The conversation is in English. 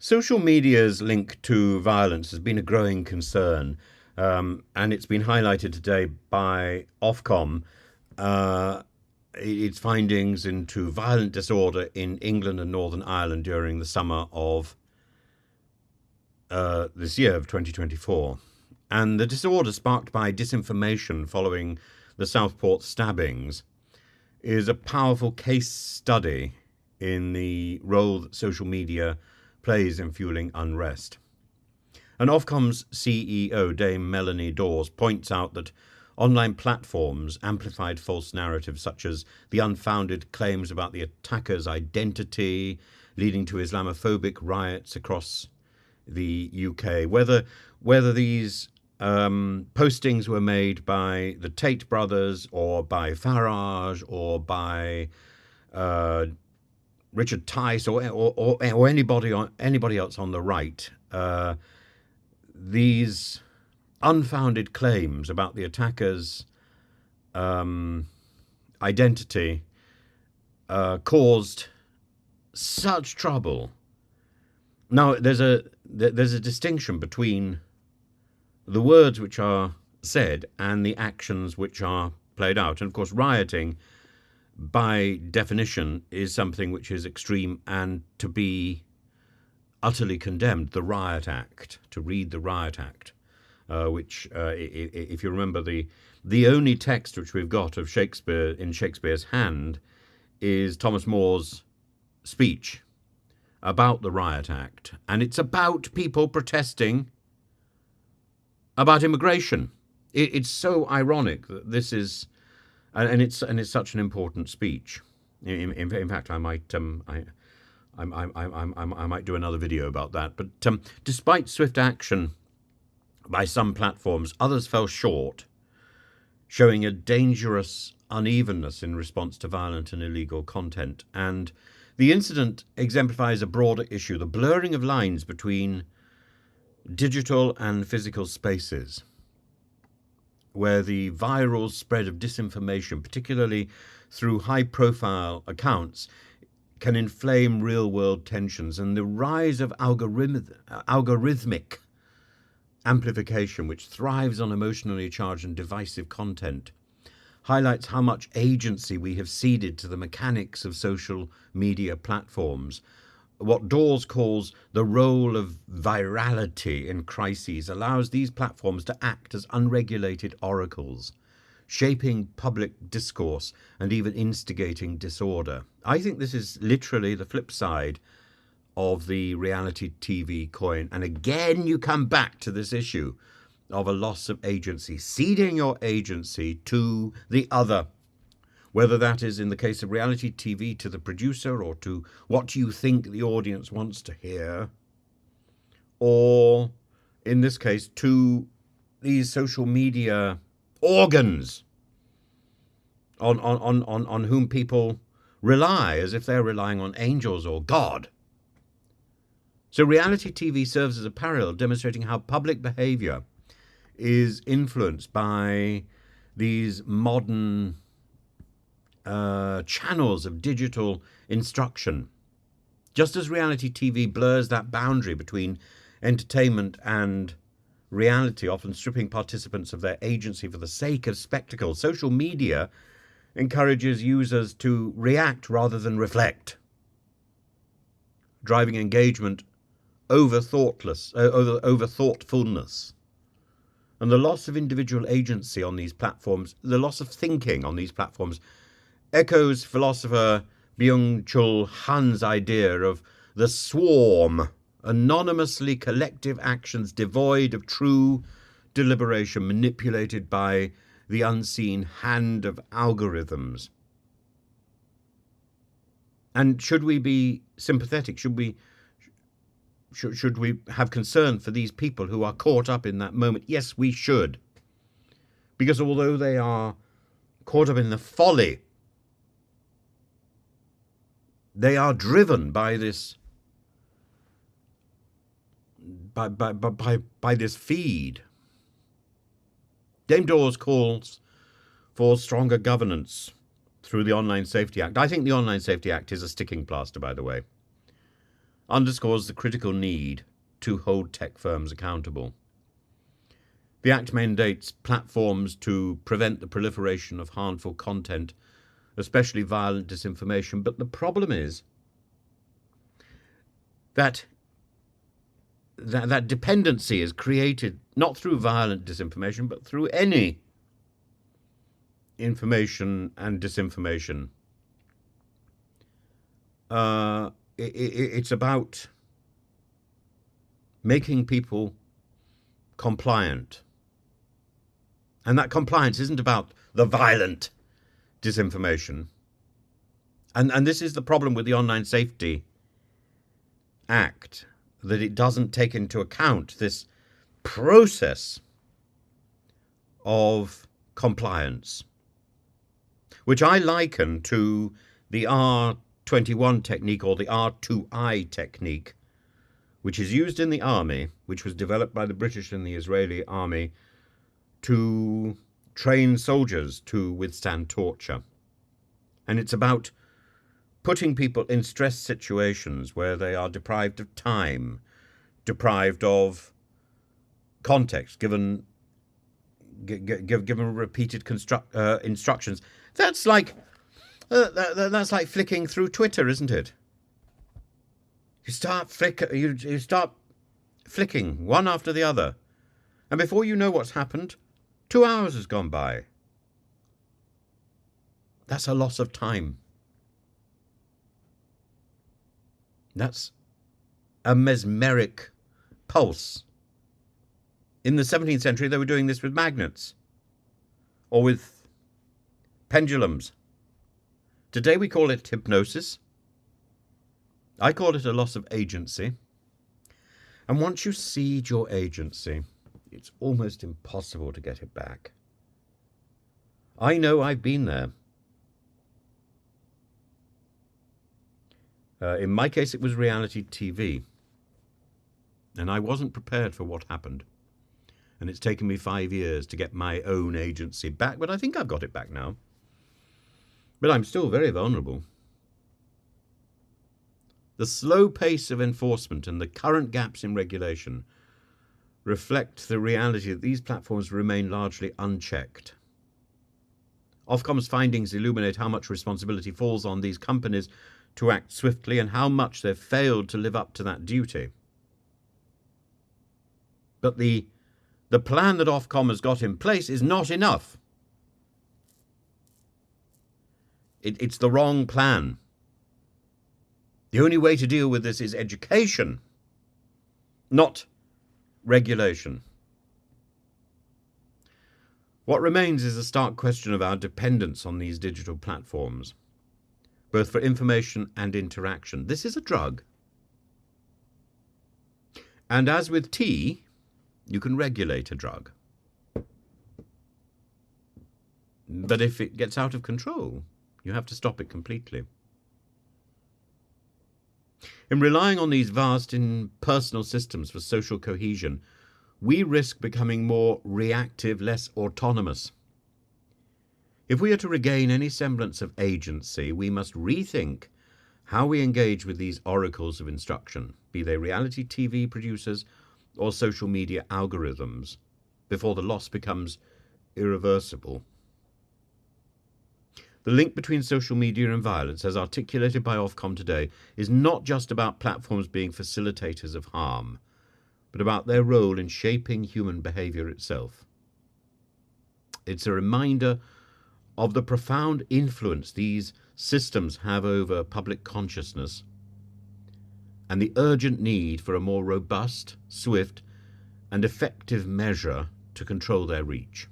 Social media's link to violence has been a growing concern, and it's been highlighted today by OFCOM. Uh, its findings into violent disorder in England and Northern Ireland during the summer of this year of 2024. And the disorder sparked by disinformation following the Southport stabbings is a powerful case study in the role that social media plays in fueling unrest. And Ofcom's CEO, Dame Melanie Dawes, points out that online platforms amplified false narratives such as the unfounded claims about the attacker's identity, leading to Islamophobic riots across the UK. Whether these postings were made by the Tate brothers or by Farage or by Richard Tice or anybody else on the right, these unfounded claims about the attacker's identity caused such trouble. Now, there's a distinction between the words which are said and the actions which are played out. And of course, rioting, by definition, is something which is extreme and to be utterly condemned. The Riot Act, to read the Riot Act, which, if you remember, the only text which we've got of Shakespeare in Shakespeare's hand is Thomas More's speech about the Riot Act, and it's about people protesting about immigration. It's so ironic that this is, and it's such an important speech. In fact, I might do another video about that. But despite swift action by some platforms, others fell short, showing a dangerous unevenness in response to violent and illegal content. And the incident exemplifies a broader issue, the blurring of lines between digital and physical spaces, where the viral spread of disinformation, particularly through high-profile accounts, can inflame real-world tensions, and the rise of algorithmic amplification, which thrives on emotionally charged and divisive content, highlights how much agency we have ceded to the mechanics of social media platforms. What Dawes calls the role of virality in crises allows these platforms to act as unregulated oracles, shaping public discourse and even instigating disorder. I think this is literally the flip side of the reality TV coin. And again, you come back to this issue of a loss of agency, ceding your agency to the other, whether that is in the case of reality TV to the producer or to what you think the audience wants to hear, or in this case to these social media organs on whom people rely as if they're relying on angels or God. So reality TV serves as a parallel demonstrating how public behavior is influenced by these modern channels of digital instruction. Just as reality TV blurs that boundary between entertainment and reality, often stripping participants of their agency for the sake of spectacle, social media encourages users to react rather than reflect, driving engagement over thoughtfulness. And the loss of individual agency on these platforms, the loss of thinking on these platforms, echoes philosopher Byung-Chul Han's idea of the swarm, anonymously collective actions devoid of true deliberation, manipulated by the unseen hand of algorithms. And should we be sympathetic? Should we have concern for these people who are caught up in that moment? Yes, we should. Because although they are caught up in the folly, they are driven by this by this feed. Dame Dawes calls for stronger governance through the Online Safety Act. I think the Online Safety Act is a sticking plaster, by the way. underscores the critical need to hold tech firms accountable. The Act mandates platforms to prevent the proliferation of harmful content, especially violent disinformation. But the problem is that dependency is created not through violent disinformation, but through any information and disinformation. It's about making people compliant. And that compliance isn't about the violent disinformation. And this is the problem with the Online Safety Act, that it doesn't take into account this process of compliance, which I liken to the R21 technique, or the R2I technique, which is used in the army, which was developed by the British and the Israeli army to train soldiers to withstand torture. And it's about putting people in stress situations where they are deprived of time, deprived of context, given repeated instructions. That's like flicking through Twitter, isn't it? You start flicking one after the other, and before you know what's happened, 2 hours has gone by. That's a loss of time. That's a mesmeric pulse. In the 17th century, they were doing this with magnets or with pendulums. Today, we call it hypnosis. I call it a loss of agency. And once you cede your agency, it's almost impossible to get it back. I know, I've been there. In my case, it was reality TV. And I wasn't prepared for what happened. And it's taken me 5 years to get my own agency back, but I think I've got it back now. But I'm still very vulnerable. The slow pace of enforcement and the current gaps in regulation reflect the reality that these platforms remain largely unchecked. Ofcom's findings illuminate how much responsibility falls on these companies to act swiftly and how much they've failed to live up to that duty. But the plan that Ofcom has got in place is not enough. It's the wrong plan. The only way to deal with this is education, not regulation. What remains is a stark question of our dependence on these digital platforms, both for information and interaction. This is a drug. And as with tea, you can regulate a drug. But if it gets out of control, you have to stop it completely. In relying on these vast impersonal systems for social cohesion, we risk becoming more reactive, less autonomous. If we are to regain any semblance of agency, we must rethink how we engage with these oracles of instruction, be they reality TV producers or social media algorithms, before the loss becomes irreversible. The link between social media and violence, as articulated by Ofcom today, is not just about platforms being facilitators of harm, but about their role in shaping human behaviour itself. It's a reminder of the profound influence these systems have over public consciousness and the urgent need for a more robust, swift, and effective measure to control their reach.